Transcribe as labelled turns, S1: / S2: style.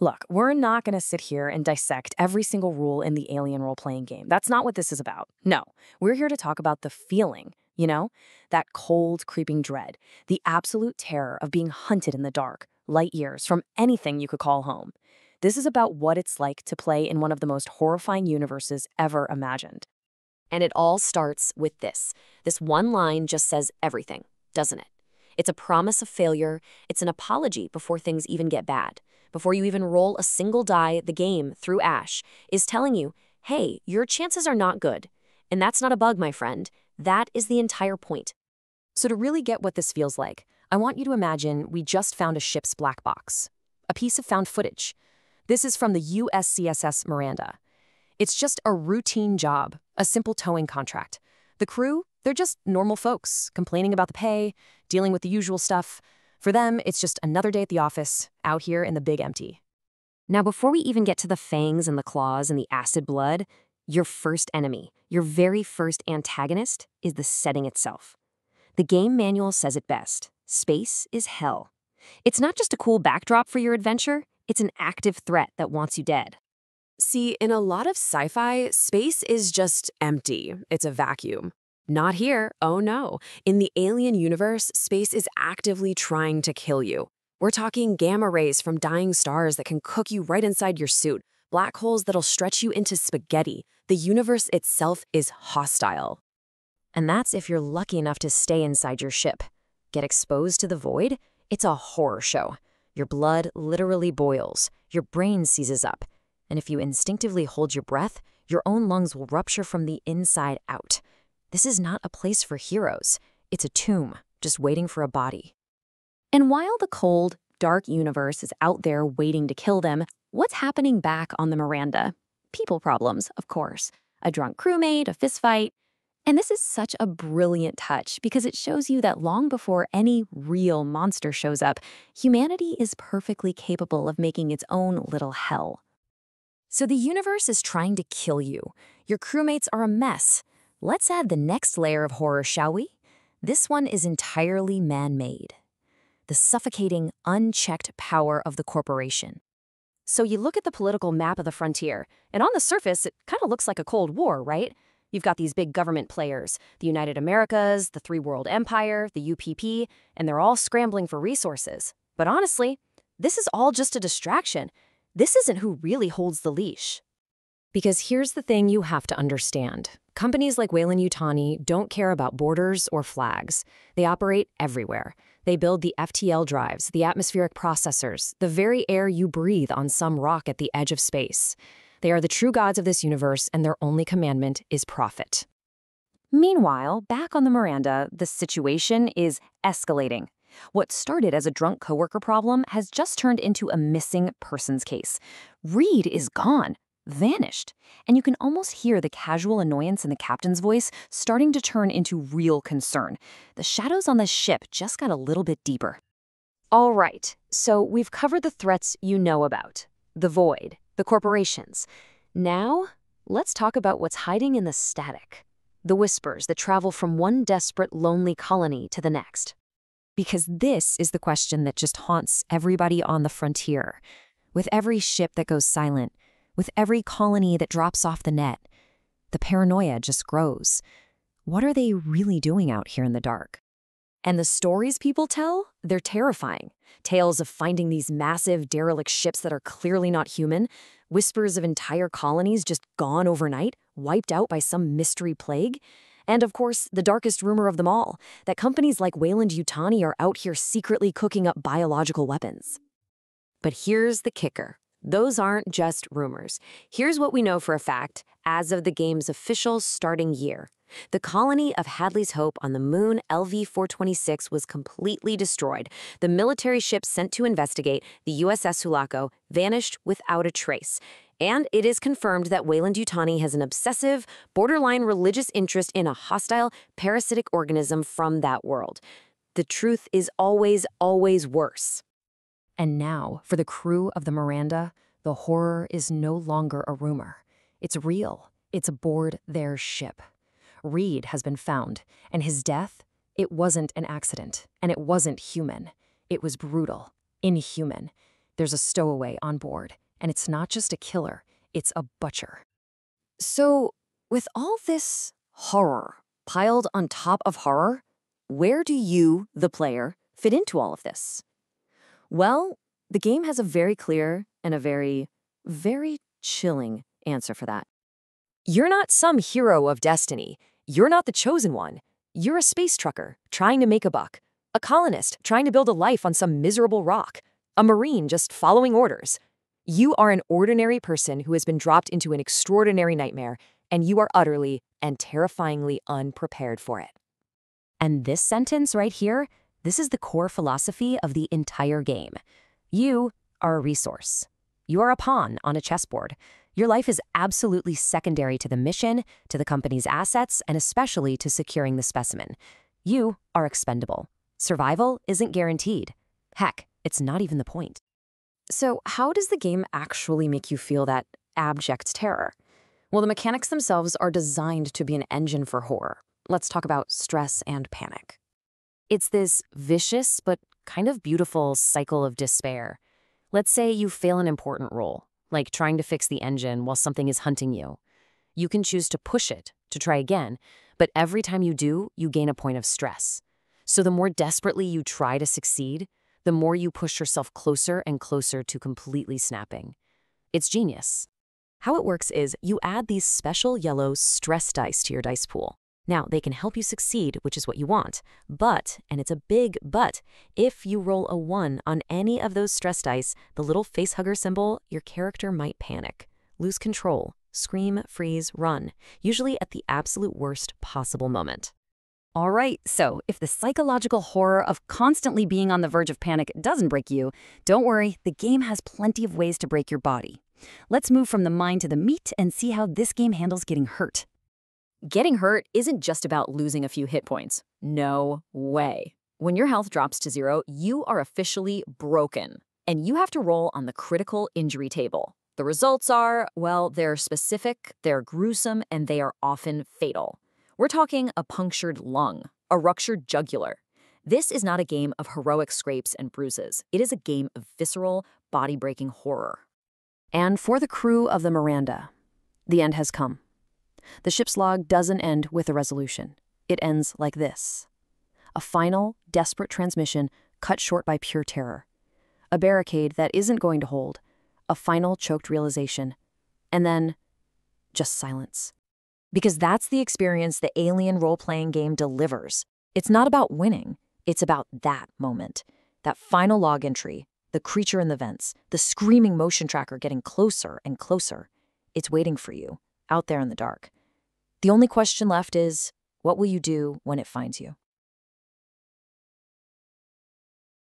S1: Look, we're not going to sit here and dissect every single rule in the Alien role-playing game. That's not what this is about. No, we're here to talk about the feeling, that cold, creeping dread, the absolute terror of being hunted in the dark, light years from anything you could call home. This is about what it's like to play in one of the most horrifying universes ever imagined.
S2: And it all starts with this. This one line just says everything, doesn't it? It's a promise of failure. It's an apology before things even get bad. Before you even roll a single die, the game, through Ash, is telling you, hey, your chances are not good. And that's not a bug, my friend. That is the entire point.
S1: So to really get what this feels like, I want you to imagine we just found a ship's black box, a piece of found footage. This is from the USCSS Miranda. It's just a routine job, a simple towing contract. The crew, they're just normal folks, complaining about the pay, dealing with the usual stuff. For them, it's just another day at the office, out here in the big empty.
S2: Now, before we even get to the fangs and the claws and the acid blood, your first enemy, your very first antagonist, is the setting itself. The game manual says it best. Space is hell. It's not just a cool backdrop for your adventure, it's an active threat that wants you dead.
S1: See, in a lot of sci-fi, space is just empty. It's a vacuum. Not here, oh no. In the Alien universe, space is actively trying to kill you. We're talking gamma rays from dying stars that can cook you right inside your suit, black holes that'll stretch you into spaghetti. The universe itself is hostile.
S2: And that's if you're lucky enough to stay inside your ship. Get exposed to the void? It's a horror show. Your blood literally boils, your brain seizes up, and if you instinctively hold your breath, your own lungs will rupture from the inside out. This is not a place for heroes. It's a tomb, just waiting for a body.
S1: And while the cold, dark universe is out there waiting to kill them, what's happening back on the Miranda? People problems, of course. A drunk crewmate, a fistfight. And this is such a brilliant touch because it shows you that long before any real monster shows up, humanity is perfectly capable of making its own little hell. So the universe is trying to kill you. Your crewmates are a mess. Let's add the next layer of horror, shall we? This one is entirely man-made. The suffocating, unchecked power of the corporation. So you look at the political map of the frontier, and on the surface, it kind of looks like a Cold War, right? You've got these big government players, the United Americas, the Three World Empire, the UPP, and they're all scrambling for resources. But honestly, this is all just a distraction. This isn't who really holds the leash. Because here's the thing you have to understand. Companies like Weyland-Yutani don't care about borders or flags. They operate everywhere. They build the FTL drives, the atmospheric processors, the very air you breathe on some rock at the edge of space. They are the true gods of this universe, and their only commandment is profit. Meanwhile, back on the Miranda, the situation is escalating. What started as a drunk coworker problem has just turned into a missing persons case. Reed is gone, vanished, and you can almost hear the casual annoyance in the captain's voice starting to turn into real concern. The shadows on the ship just got a little bit deeper. All right, so we've covered the threats you know about. The void, the corporations. Now, let's talk about what's hiding in the static. The whispers that travel from one desperate, lonely colony to the next. Because this is the question that just haunts everybody on the frontier. With every ship that goes silent, with every colony that drops off the net, the paranoia just grows. What are they really doing out here in the dark? And the stories people tell, they're terrifying. Tales of finding these massive, derelict ships that are clearly not human, whispers of entire colonies just gone overnight, wiped out by some mystery plague. And of course, the darkest rumor of them all, that companies like Weyland-Yutani are out here secretly cooking up biological weapons. But here's the kicker. Those aren't just rumors. Here's what we know for a fact as of the game's official starting year. The colony of Hadley's Hope on the moon LV-426 was completely destroyed. The military ship sent to investigate, the USS Sulaco, vanished without a trace. And it is confirmed that Weyland-Yutani has an obsessive, borderline religious interest in a hostile, parasitic organism from that world. The truth is always, always worse. And now, for the crew of the Miranda, the horror is no longer a rumor. It's real. It's aboard their ship. Reed has been found, and his death, it wasn't an accident, and it wasn't human. It was brutal, inhuman.
S2: There's a stowaway on board, and it's not just a killer, it's a butcher. So, with all this horror piled on top of horror, where do you, the player, fit into all of this? Well, the game has a very clear and a very, very chilling answer for that. You're not some hero of destiny. You're not the chosen one. You're a space trucker trying to make a buck, a colonist trying to build a life on some miserable rock, a marine just following orders. You are an ordinary person who has been dropped into an extraordinary nightmare, and you are utterly and terrifyingly unprepared for it. And this sentence right here, this is the core philosophy of the entire game. You are a resource. You are a pawn on a chessboard. Your life is absolutely secondary to the mission, to the company's assets, and especially to securing the specimen. You are expendable. Survival isn't guaranteed. Heck, it's not even the point. So how does the game actually make you feel that abject terror? Well, the mechanics themselves are designed to be an engine for horror. Let's talk about stress and panic. It's this vicious but kind of beautiful cycle of despair. Let's say you fail an important role, like trying to fix the engine while something is hunting you. You can choose to push it, to try again, but every time you do, you gain a point of stress. So the more desperately you try to succeed, the more you push yourself closer and closer to completely snapping. It's genius. How it works is you add these special yellow stress dice to your dice pool. Now, they can help you succeed, which is what you want. But, and it's a big but, if you roll a 1 on any of those stress dice, the little facehugger symbol, your character might panic, lose control, scream, freeze, run, usually at the absolute worst possible moment. All right, so if the psychological horror of constantly being on the verge of panic doesn't break you, don't worry, the game has plenty of ways to break your body. Let's move from the mind to the meat and see how this game handles getting hurt. Getting hurt isn't just about losing a few hit points. No way. When your health drops to 0, you are officially broken, and you have to roll on the critical injury table. The results are, well, they're specific, they're gruesome, and they are often fatal. We're talking a punctured lung, a ruptured jugular. This is not a game of heroic scrapes and bruises. It is a game of visceral, body-breaking horror. And for the crew of the Miranda, the end has come. The ship's log doesn't end with a resolution. It ends like this. A final, desperate transmission cut short by pure terror. A barricade that isn't going to hold. A final choked realization. And then, just silence. Because that's the experience the Alien role-playing game delivers. It's not about winning. It's about that moment. That final log entry, the creature in the vents, the screaming motion tracker getting closer and closer. It's waiting for you, out there in the dark. The only question left is, what will you do when it finds you?